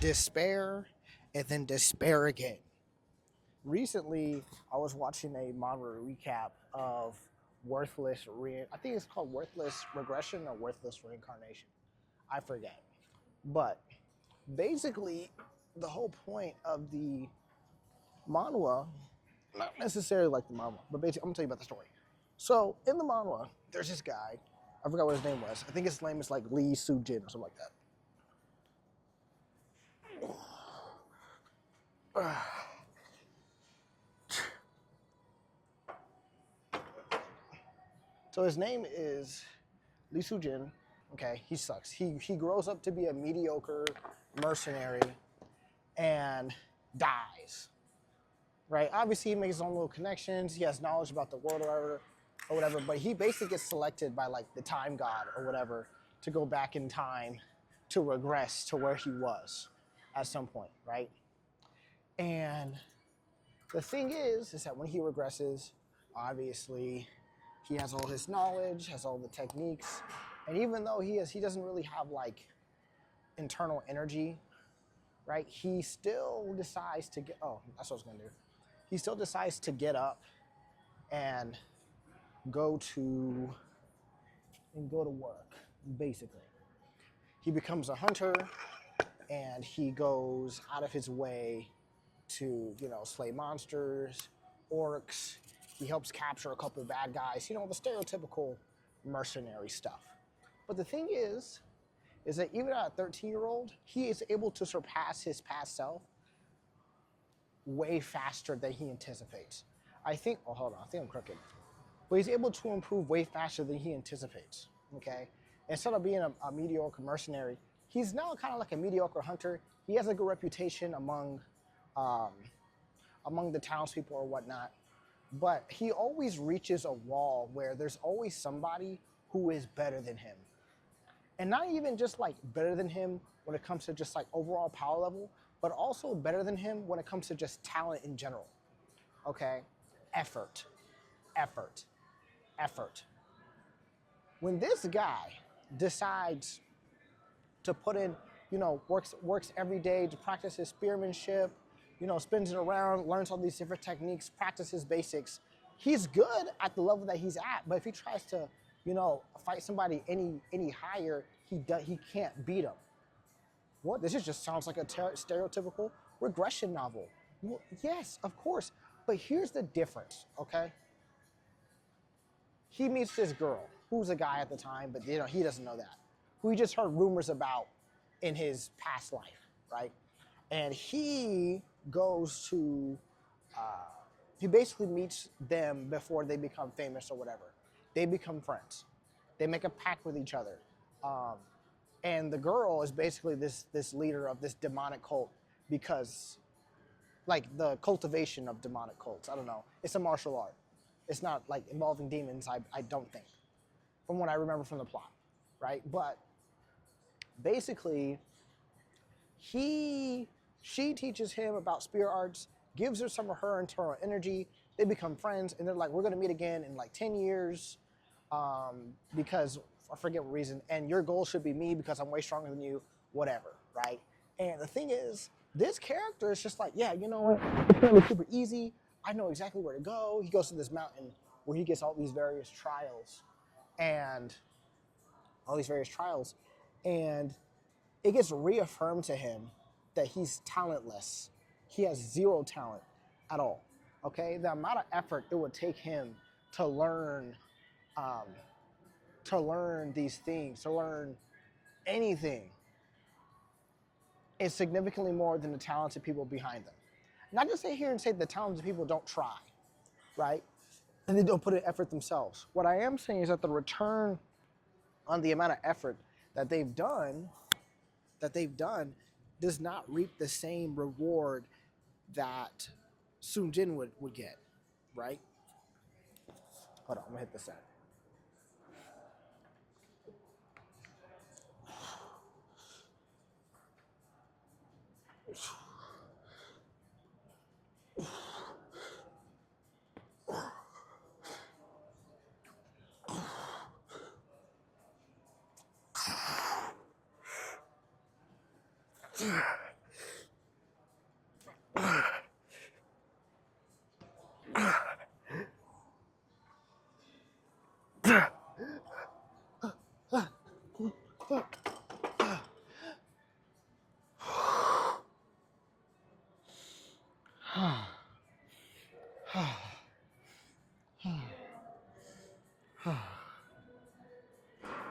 despair, and then despair again. Recently, I was watching a manga recap of I think it's called Worthless Regression or Worthless Reincarnation. I forget. But basically, the whole point of the manhwa, not necessarily like the manhwa, but basically, I'm gonna tell you about the story. So in the manhwa, there's this guy. I forgot what his name was. I think his name is like Lee Soo-jin or something like that. So his name is Lee Soo-jin. Okay, he sucks. He grows up to be a mediocre mercenary and dies. Right? Obviously, he makes his own little connections. He has knowledge about the world or whatever. But he basically gets selected by like the time god or whatever to go back in time to regress to where he was at some point, right? And the thing is that when he regresses, obviously, he has all his knowledge, has all the techniques, and even though he doesn't really have like internal energy, right? He still decides to get. Oh, that's what I was gonna do. He still decides to get up and go to work. Basically, he becomes a hunter, and he goes out of his way to slay monsters, orcs. He helps capture a couple of bad guys. The stereotypical mercenary stuff. But the thing is that even at a 13-year-old, he is able to surpass his past self way faster than he anticipates. I think, oh, hold on, I think I'm crooked. But he's able to improve way faster than he anticipates, okay? Instead of being a mediocre mercenary, he's now kind of like a mediocre hunter. He has a good reputation among the townspeople or whatnot. But he always reaches a wall where there's always somebody who is better than him. And not even just like better than him when it comes to just like overall power level, but also better than him when it comes to just talent in general. Okay? Effort. When this guy decides to put in, works every day to practice his spearmanship, spins it around, learns all these different techniques, practices basics, he's good at the level that he's at. But if he tries to, fight somebody any higher, he can't beat him. What? This just sounds like a stereotypical regression novel. Well, yes, of course. But here's the difference, okay? He meets this girl, who's a guy at the time, but he doesn't know that, who he just heard rumors about in his past life, right? And he goes to, he basically meets them before they become famous or whatever. They become friends. They make a pact with each other. And the girl is basically this leader of this demonic cult because, like, the cultivation of demonic cults. I don't know. It's a martial art. It's not, like, involving demons, I don't think, from what I remember from the plot, right? But basically, she teaches him about spear arts, gives her some of her internal energy. They become friends, and they're like, we're going to meet again in, like, 10 years because I forget what reason, and your goal should be me because I'm way stronger than you, whatever, right? And the thing is, this character is just like, yeah, you know what? It's going to be super easy. I know exactly where to go. He goes to this mountain where he gets all these various trials, and it gets reaffirmed to him that he's talentless. He has zero talent at all, okay? The amount of effort it would take him to learn these things, to learn anything, is significantly more than the talented people behind them. Not to sit here and say the talented people don't try, right? And they don't put in effort themselves. What I am saying is that the return on the amount of effort that they've done does not reap the same reward that Sun Jin would get, right? Hold on, I'm gonna hit this out.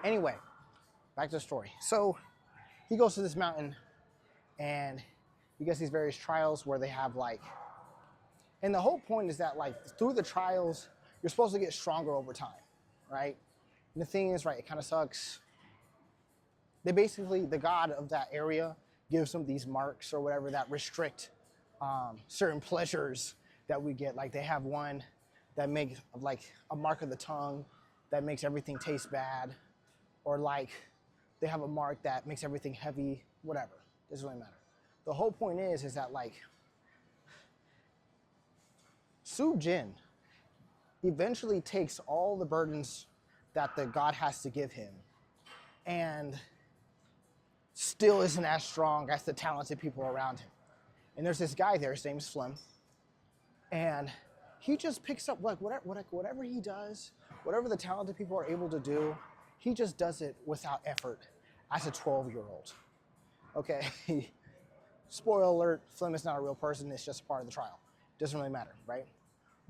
Anyway, back to the story. So he goes to this mountain and he gets these various trials where they have like, and the whole point is that like through the trials, you're supposed to get stronger over time, right? And the thing is, right, it kind of sucks. They basically, the god of that area gives them these marks or whatever that restrict certain pleasures that we get. Like they have one that makes like a mark of the tongue that makes everything taste bad, or like they have a mark that makes everything heavy, whatever. Doesn't really matter. The whole point is that like Su Jin eventually takes all the burdens that the god has to give him and still isn't as strong as the talented people around him. And there's this guy there, his name's Flem, and he just picks up like whatever he does, whatever the talented people are able to do, he just does it without effort as a 12-year-old. Okay, spoiler alert, Flem is not a real person, it's just part of the trial. Doesn't really matter, right?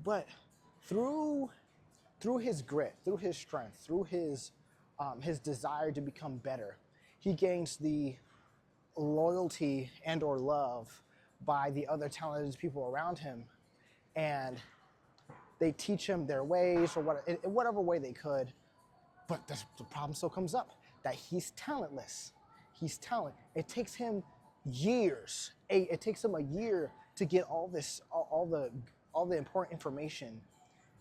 But through his grit, through his strength, through his desire to become better, he gains the loyalty and or love by the other talented people around him, and they teach him their ways or whatever way they could. But the problem still comes up that he's talentless. He's talented. It takes him years. It takes him a year to get all the important information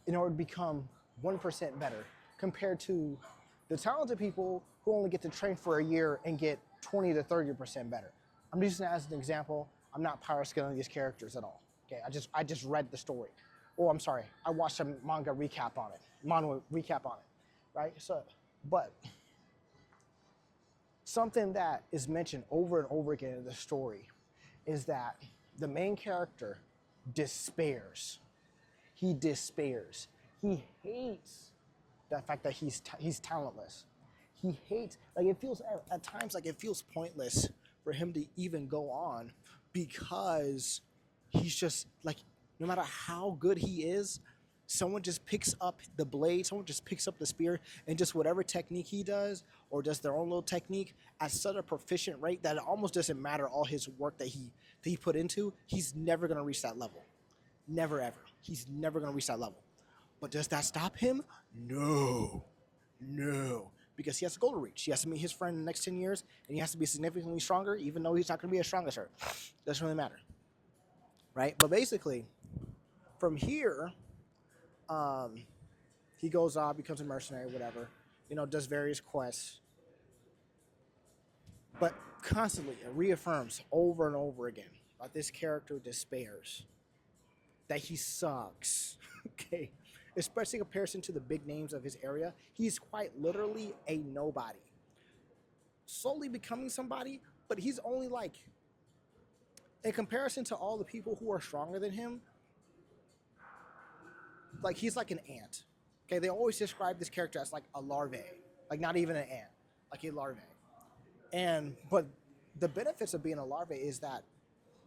in order to become 1% better compared to the talented people who only get to train for a year and get 20 to 30% better. I'm using that as an example. I'm not power scaling these characters at all. Okay, I just read the story. Oh, I'm sorry. I watched a manga recap on it. Right? So, but something that is mentioned over and over again in the story is that the main character despairs. He despairs. He hates the fact that he's talentless. He hates, like it feels at times like it feels pointless for him to even go on because he's just like, no matter how good he is, someone just picks up the blade, someone just picks up the spear, and just whatever technique he does or does their own little technique at such a proficient rate that it almost doesn't matter all his work that he put into, he's never gonna reach that level. Never ever. He's never gonna reach that level. But does that stop him? No. Because he has a goal to reach. He has to meet his friend in the next 10 years, and he has to be significantly stronger, even though he's not going to be as strong as her. Doesn't really matter. Right? But basically, from here, he goes off, becomes a mercenary, whatever, does various quests. But constantly, it reaffirms over and over again that this character despairs, that he sucks. Okay? Especially in comparison to the big names of his area, he's quite literally a nobody. Slowly becoming somebody, but he's only like, in comparison to all the people who are stronger than him, like he's like an ant. Okay, they always describe this character as like a larvae, like not even an ant, like a larvae. But the benefits of being a larvae is that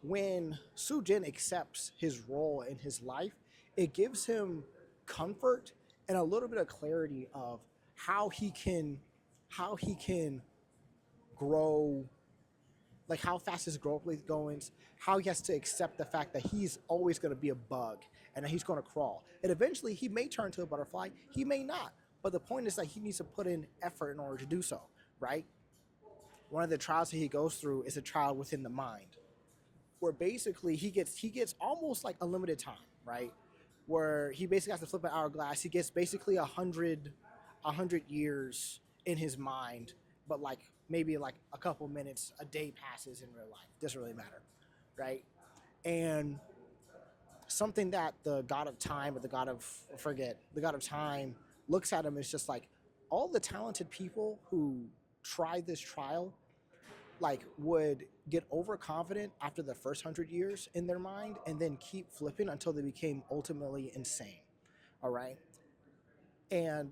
when Su Jin accepts his role in his life, it gives him comfort and a little bit of clarity of how he can grow, like how fast his growth rate goes, how he has to accept the fact that he's always going to be a bug and that he's going to crawl. And eventually he may turn to a butterfly, he may not. But the point is that he needs to put in effort in order to do so, right? One of the trials that he goes through is a trial within the mind, where basically he gets almost like unlimited time, right? Where he basically has to flip an hourglass. He gets basically 100 years in his mind, but like maybe like a couple minutes, a day passes in real life. Doesn't really matter, right? And something that the god of time or the god of time looks at him is just like all the talented people who tried this trial, like would get overconfident after the first 100 years in their mind and then keep flipping until they became ultimately insane. All right. And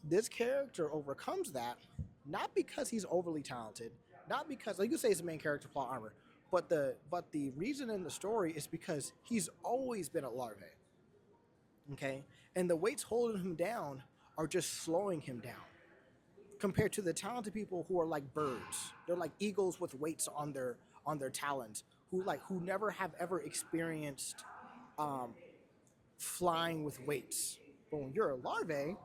this character overcomes that, not because he's overly talented, not because, like you could say, it's the main character plot armor, but the reason in the story is because he's always been a larvae. Okay, and the weights holding him down are just slowing him down compared to the talented people who are like birds. They're like eagles with weights on their talons, who never have ever experienced flying with weights. But when you're a larvae,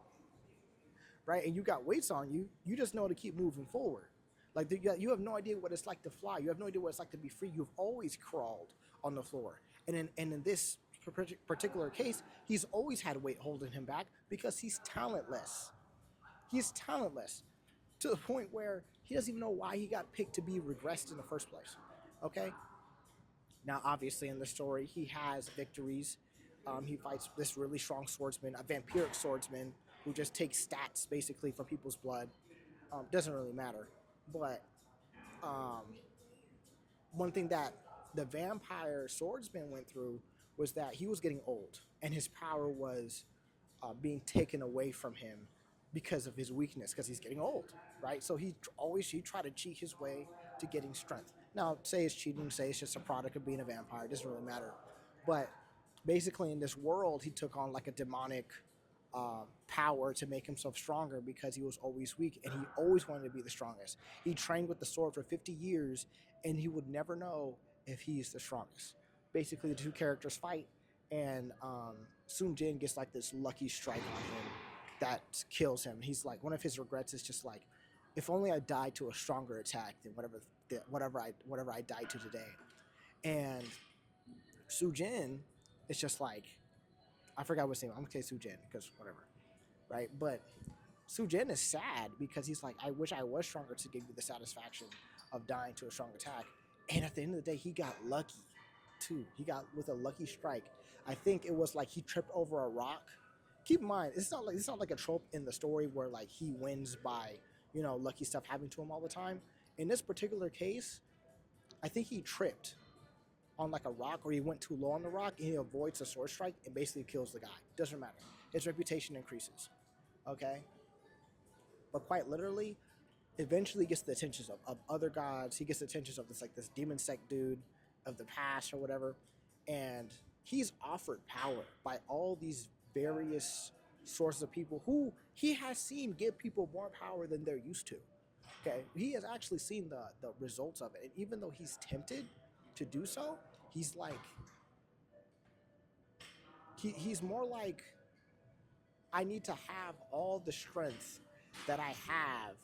right, and you got weights on you, you just know to keep moving forward. Like you have no idea what it's like to fly. You have no idea what it's like to be free. You've always crawled on the floor. And in this particular case, he's always had weight holding him back because he's talentless. He's talentless to the point where he doesn't even know why he got picked to be regressed in the first place. Okay? Now, obviously, in the story, he has victories. He fights this really strong swordsman, a vampiric swordsman who just takes stats basically from people's blood. Doesn't really matter. But one thing that the vampire swordsman went through was that he was getting old and his power was being taken away from him because of his weakness, because he's getting old, right? So he tried to cheat his way to getting strength. Now, say it's cheating, say it's just a product of being a vampire, it doesn't really matter. But basically, in this world, he took on like a demonic power to make himself stronger because he was always weak and he always wanted to be the strongest. He trained with the sword for 50 years and he would never know if he's the strongest. Basically, the two characters fight, and Sun Jin gets like this lucky strike on him that kills him. He's like, one of his regrets is just like, if only I died to a stronger attack than whatever I died to today. And Su Jin is just like, I forgot what his name. I'm gonna say Su Jin because whatever, right? But Su Jin is sad because he's like, I wish I was stronger to give you the satisfaction of dying to a strong attack. And at the end of the day, he got lucky too. He got with a lucky strike. I think it was like he tripped over a rock. Keep in mind, it's not like a trope in the story where like he wins by, lucky stuff happening to him all the time. In this particular case, I think he tripped on like a rock or he went too low on the rock and he avoids a sword strike and basically kills the guy. Doesn't matter. His reputation increases. Okay? But quite literally, eventually gets the attentions of other gods. He gets the attentions of this demon sect dude of the past or whatever. And he's offered power by all these various sources of people who he has seen give people more power than they're used to. Okay? He has actually seen the results of it. And even though he's tempted to do so, he's like, he's more like, I need to have all the strength that I have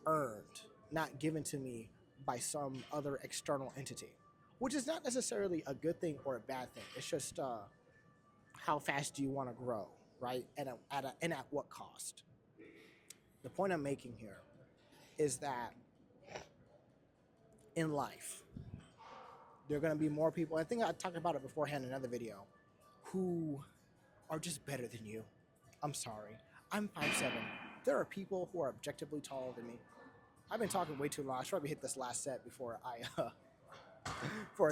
earned, not given to me by some other external entity, which is not necessarily a good thing or a bad thing. It's just how fast do you want to grow, right? And at what cost? The point I'm making here is that in life, there are going to be more people. I think I talked about it beforehand in another video, who are just better than you. I'm sorry. I'm 5'7". There are people who are objectively taller than me. I've been talking way too long. I should probably hit this last set before I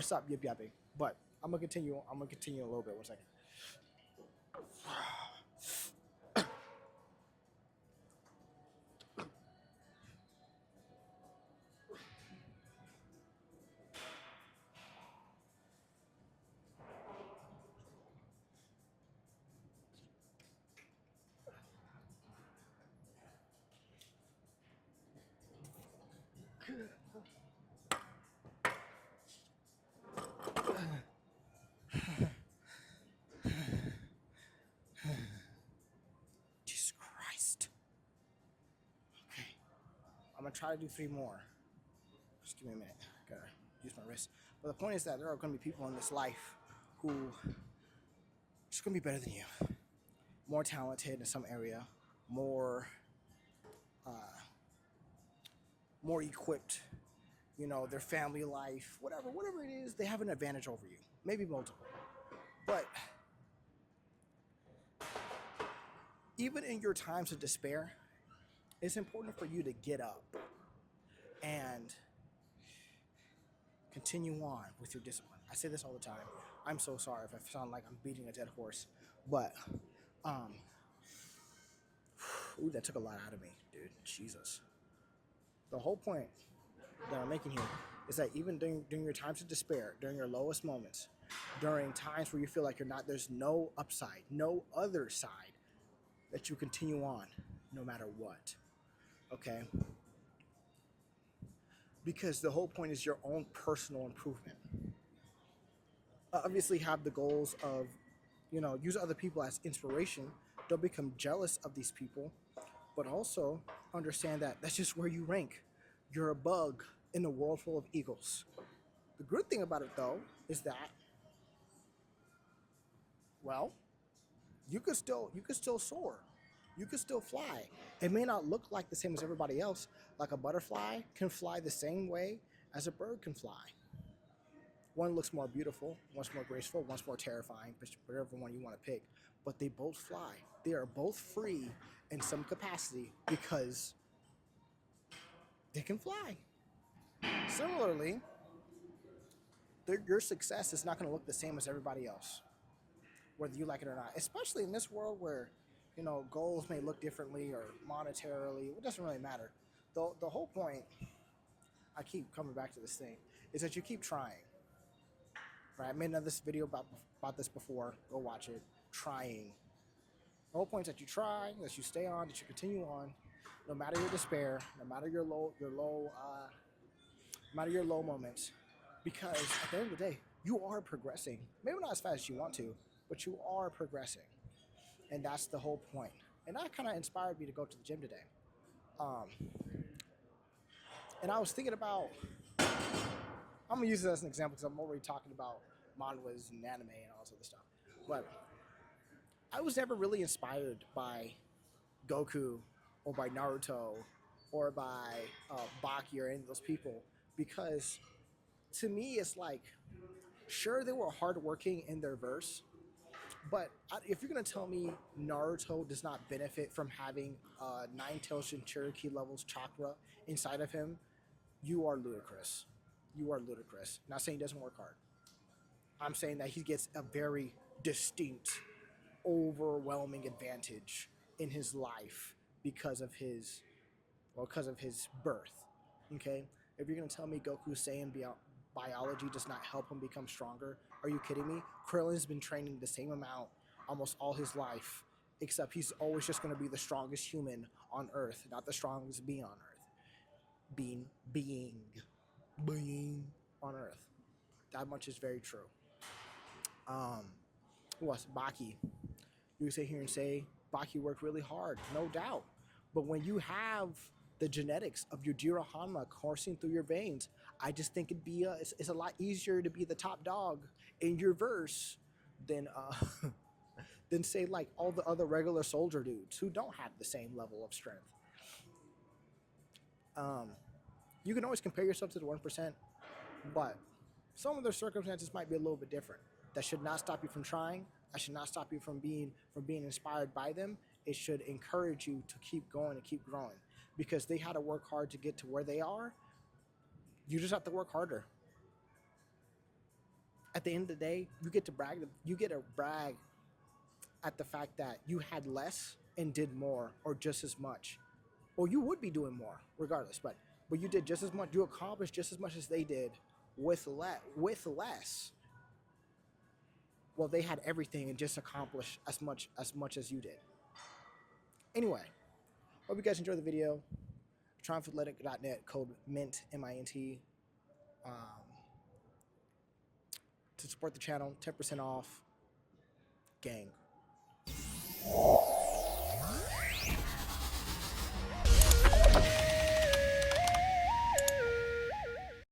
stop yip yapping. But I'm gonna continue. I'm gonna continue a little bit. 1 second. Jesus Christ. Okay. I'm gonna try to do 3 more. Just give me a minute. Gotta use my wrist. But the point is that there are gonna be people in this life who are just gonna be better than you, more talented in some area, more equipped. Their family life, whatever it is, they have an advantage over you. Maybe multiple. But even in your times of despair, it's important for you to get up and Continue on with your discipline. I say this all the time. I'm so sorry if I sound like I'm beating a dead horse, but ooh, that took a lot out of me, dude. Jesus. The whole point that I'm making here is that even during your times of despair, during your lowest moments, during times where you feel like there's no upside, no other side, that you continue on no matter what. Okay? Because the whole point is your own personal improvement. Obviously have the goals of, use other people as inspiration. Don't become jealous of these people, but also understand that that's just where you rank. You're a bug in a world full of eagles. The good thing about it, though, is that, well, you could still soar. You could still fly. It may not look like the same as everybody else. Like a butterfly can fly the same way as a bird can fly. One looks more beautiful, one's more graceful, one's more terrifying, whatever one you want to pick. But they both fly. They are both free in some capacity because they can fly. Similarly, your success is not going to look the same as everybody else, whether you like it or not. Especially in this world where, goals may look differently or monetarily. It doesn't really matter. The whole point, I keep coming back to this thing, is that you keep trying. Right? I made another video about this before. Go watch it. Trying. The whole point is that you try, that you stay on, that you continue on, no matter your despair, no matter your low moments, because at the end of the day, you are progressing. Maybe not as fast as you want to, but you are progressing, and that's the whole point. And that kind of inspired me to go to the gym today. And I was thinking about, I'm gonna use it as an example because I'm already talking about manhwas and anime and all this other stuff, but I was never really inspired by Goku or by Naruto or by Baki or any of those people, because to me it's like, sure, they were hardworking in their verse, but if you're going to tell me Naruto does not benefit from having Nine-Tails Jinchuriki levels chakra inside of him, you are ludicrous. You are ludicrous. Not saying he doesn't work hard. I'm saying that he gets a very distinct, overwhelming advantage in his life because of his birth. Okay? If you're going to tell me Goku Saiyan biology does not help him become stronger, are you kidding me? Krillin's been training the same amount almost all his life, except he's always just going to be the strongest human on Earth, not the strongest being on Earth. Being on Earth. That much is very true. Who else? Baki. You sit here and say Baki worked really hard, no doubt. But when you have the genetics of your Jiraiya coursing through your veins, I just think it's a lot easier to be the top dog in your verse than than say like all the other regular soldier dudes who don't have the same level of strength. You can always compare yourself to the 1%, but some of their circumstances might be a little bit different. That should not stop you from trying. That should not stop you from being inspired by them. It should encourage you to keep going and keep growing, because they had to work hard to get to where they are. You just have to work harder. At the end of the day, you get to brag at the fact that you had less and did more, or just as much. Or you would be doing more regardless, but you did just as much. You accomplished just as much as they did with less. Well, they had everything and just accomplished as much as you did. Anyway, hope you guys enjoyed the video. TriumphAthletic.net, code MINT, MINT, to support the channel, 10% off. Gang.